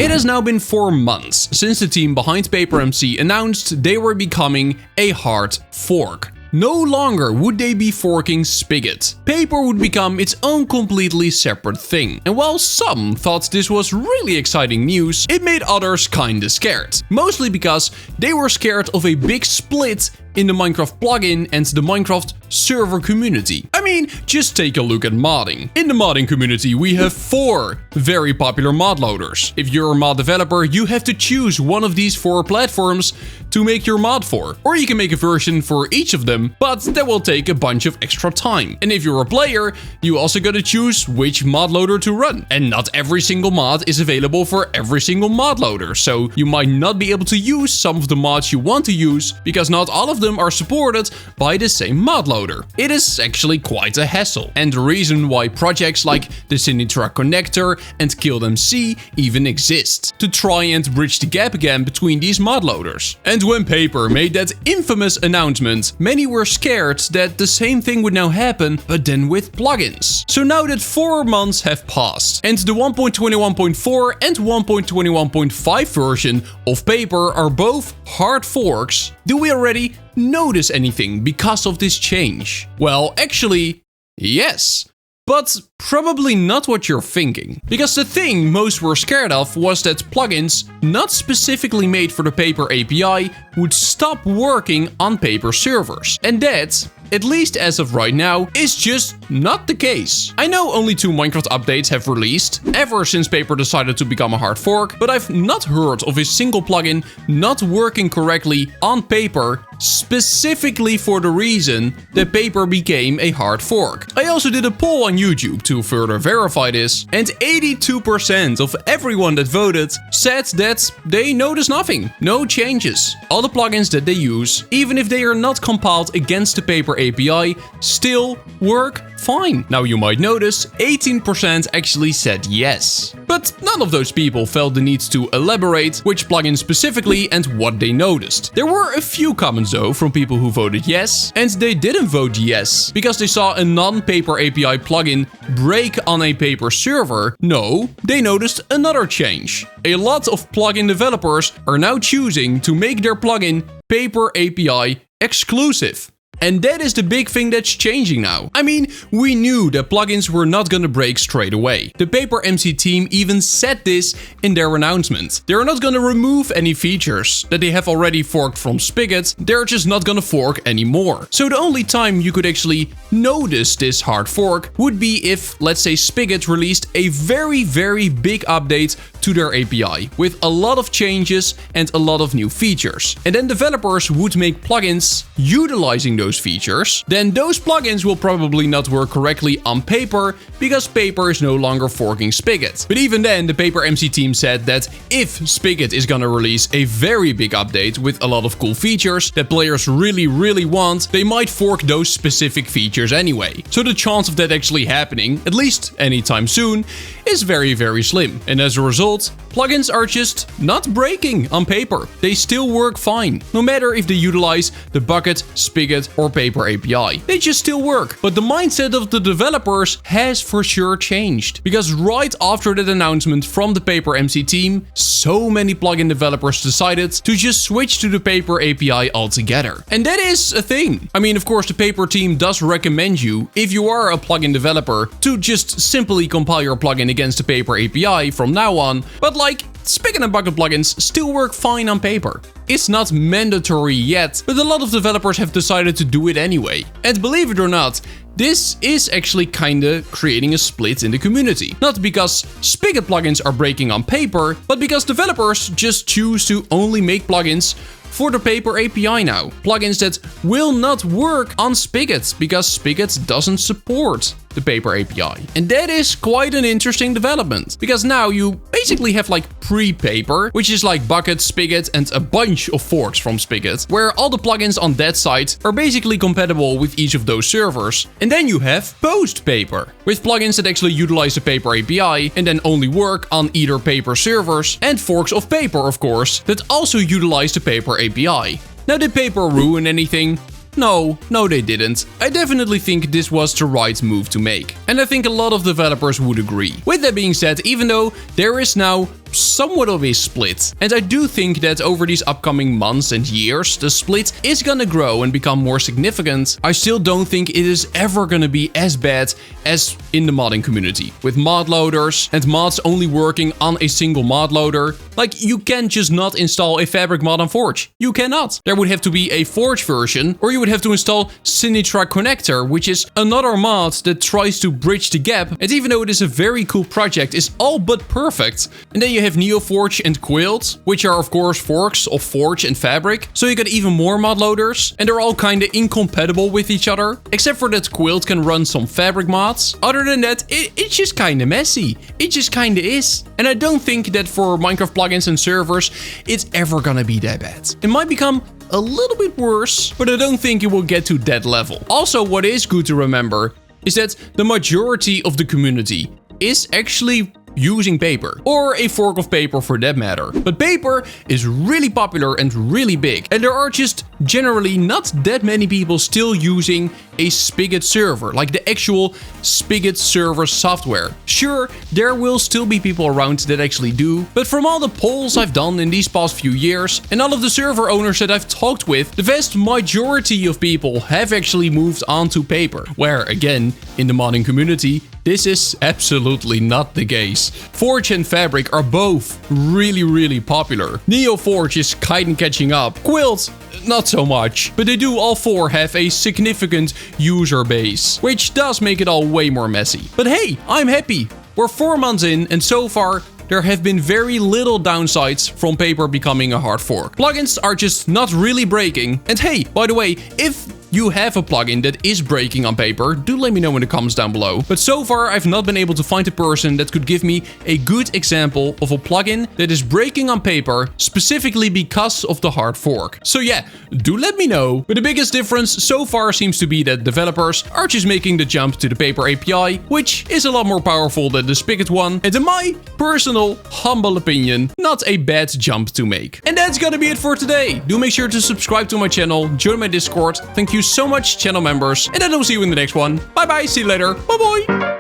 It has now been 4 months since the team behind PaperMC announced they were becoming a hard fork. No longer would they be forking Spigot. Paper would become its own completely separate thing. And while some thought this was really exciting news, it made others kinda scared. Mostly because they were scared of a big split in the Minecraft plugin and the Minecraft server community. I mean, just take a look at modding. In the modding community, we have 4 very popular mod loaders. If you're a mod developer, you have to choose one of these 4 platforms to make your mod for. Or you can make a version for each of them, but that will take a bunch of extra time. And if you're a player, you also gotta choose which mod loader to run. And not every single mod is available for every single mod loader, so you might not be able to use some of the mods you want to use, because not all of them are supported by the same mod loader. It is actually quite a hassle, and the reason why projects like the Sinitra Connector and KilledMC even exist, to try and bridge the gap again between these mod loaders. And when Paper made that infamous announcement, many were scared that the same thing would now happen, but then with plugins. So now that 4 months have passed, and the 1.21.4 and 1.21.5 version of Paper are both hard forks, do we already notice anything because of this change? Well, actually, yes. But probably not what you're thinking. Because the thing most were scared of was that plugins not specifically made for the Paper API would stop working on Paper servers. And that, at least as of right now, is just not the case. I know only 2 Minecraft updates have released ever since Paper decided to become a hard fork, but I've not heard of a single plugin not working correctly on Paper specifically for the reason that Paper became a hard fork. I also did a poll on YouTube to further verify this, and 82% of everyone that voted said that they noticed nothing, no changes. All the plugins that they use, even if they are not compiled against the Paper API, still work fine. Now you might notice 18% actually said yes. But none of those people felt the need to elaborate which plugin specifically and what they noticed. There were a few comments though from people who voted yes, and they didn't vote yes because they saw a non-Paper API plugin break on a Paper server. No, they noticed another change. A lot of plugin developers are now choosing to make their plugin Paper API exclusive. And that is the big thing that's changing now. I mean, we knew that plugins were not gonna break straight away. The PaperMC team even said this in their announcement. They're not gonna remove any features that they have already forked from Spigot, they're just not gonna fork anymore. So the only time you could actually notice this hard fork would be if, let's say, Spigot released a very big update to their API with a lot of changes and a lot of new features. And then developers would make plugins utilizing those features, then those plugins will probably not work correctly on Paper because Paper is no longer forking Spigot. But even then, the PaperMC team said that if Spigot is gonna release a very big update with a lot of cool features that players really want, they might fork those specific features anyway. So the chance of that actually happening, at least anytime soon, is very slim. And as a result, plugins are just not breaking on Paper. They still work fine, no matter if they utilize the Bucket, Spigot, or Paper API. They just still work. But the mindset of the developers has for sure changed. Because right after that announcement from the PaperMC team, so many plugin developers decided to just switch to the Paper API altogether. And that is a thing. I mean, of course, the Paper team does recommend you, if you are a plugin developer, to just simply compile your plugin against the Paper API from now on. But like, Spigot and Bucket plugins still work fine on Paper. It's not mandatory yet, but a lot of developers have decided to do it anyway. And believe it or not, this is actually kinda creating a split in the community. Not because Spigot plugins are breaking on Paper, but because developers just choose to only make plugins for the Paper API now. Plugins that will not work on Spigot because Spigot doesn't support the Paper API. And that is quite an interesting development, because now you basically have like pre-Paper, which is like Bucket, Spigot, and a bunch of forks from Spigot, where all the plugins on that site are basically compatible with each of those servers. And then you have post-Paper, with plugins that actually utilize the Paper API and then only work on either Paper servers, and forks of Paper, of course, that also utilize the Paper API. Now, did Paper ruin anything? No, they didn't. I definitely think this was the right move to make. And I think a lot of developers would agree. With that being said, even though there is now somewhat of a split. And I do think that over these upcoming months and years, the split is gonna grow and become more significant. I still don't think it is ever gonna be as bad as in the modding community, with mod loaders and mods only working on a single mod loader. Like, you can just not install a fabric mod on Forge. You cannot. There would have to be a Forge version, or you would have to install Sinitra Connector, which is another mod that tries to bridge the gap, and even though it is a very cool project, is all but perfect. And then you have NeoForge and Quilt, which are of course forks of Forge and Fabric, so you got even more mod loaders, and they're all kinda incompatible with each other, except for that Quilt can run some Fabric mods. Other than that, it's just kinda messy. It just kinda is. And I don't think that for Minecraft plugins and servers, it's ever gonna be that bad. It might become a little bit worse, but I don't think it will get to that level. Also, what is good to remember is that the majority of the community is actually using Paper, or a fork of Paper for that matter. But Paper is really popular and really big, and there are just generally not that many people still using a Spigot server, like the actual Spigot server software. Sure, there will still be people around that actually do, but from all the polls I've done in these past few years, and all of the server owners that I've talked with, the vast majority of people have actually moved on to Paper, where again, in the modding community, this is absolutely not the case. Forge and Fabric are both really popular. NeoForge is kinda catching up. Quilt, not so much. But they do all four have a significant user base, which does make it all way more messy. But hey, I'm happy. We're 4 months in, and so far, there have been very little downsides from Paper becoming a hard fork. Plugins are just not really breaking. And hey, by the way, if you have a plugin that is breaking on Paper, do let me know in the comments down below. But so far, I've not been able to find a person that could give me a good example of a plugin that is breaking on Paper specifically because of the hard fork. So yeah, do let me know. But the biggest difference so far seems to be that developers are just making the jump to the Paper API, which is a lot more powerful than the Spigot one. And in my personal, humble opinion, not a bad jump to make. And that's gonna be it for today. Do make sure to subscribe to my channel, join my Discord. Thank you so much, channel members, and then I'll see you in the next one. Bye bye, see you later, bye bye.